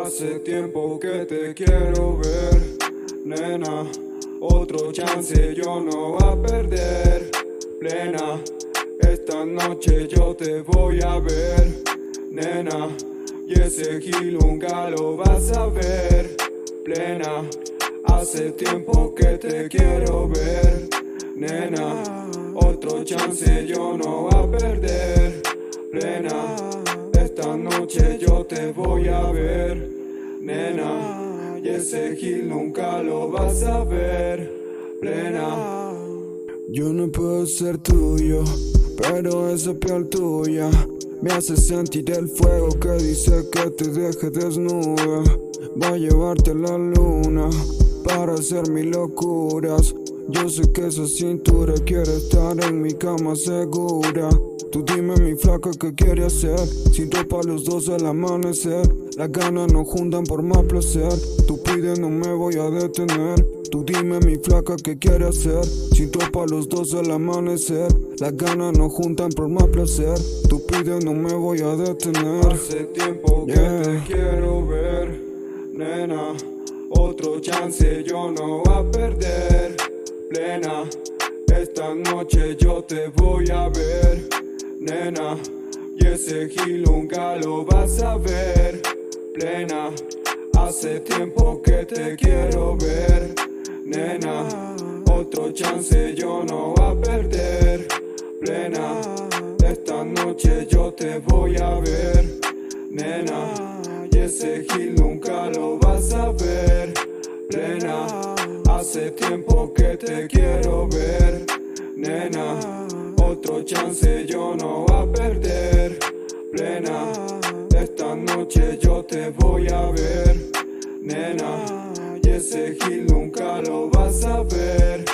Hace tiempo que te quiero ver, nena. Otro chance yo no voy a perder, plena. Esta noche yo te voy a ver, nena. Y ese gil nunca lo vas a ver, plena. Hace tiempo que te quiero ver, nena. Otro chance yo no voy a perder, plena. Esta noche yo te voy a ver, nena. Y ese gil nunca lo vas a ver, plena. Yo no puedo ser tuyo, pero esa piel tuya me hace sentir el fuego que dice que te deje desnuda. Va a llevarte a la luna para hacer mis locuras. Yo sé que esa cintura quiere estar en mi cama segura. Tú dime mi flaca qué quiere hacer, sin ropa los dos al amanecer. Las ganas nos juntan por más placer, tú pides no me voy a detener. Tú dime mi flaca qué quiere hacer, sin ropa los dos al amanecer. Las ganas nos juntan por más placer, tú pides no me voy a detener. Hace tiempo que te quiero ver, nena. Otro chance yo no voy a perder, plena. Esta noche yo te voy a ver, nena. Y ese gil nunca lo vas a ver, plena. Hace tiempo que te quiero ver, nena. Otro chance yo no voy a perder, plena. Esta noche yo te voy a ver, nena. Y ese gil nunca lo vas a ver, plena. Hace tiempo que te quiero ver, nena. Otro chance yo no voy a perder, plena. Esta noche yo te voy a ver, nena. Y ese gil nunca lo vas a ver,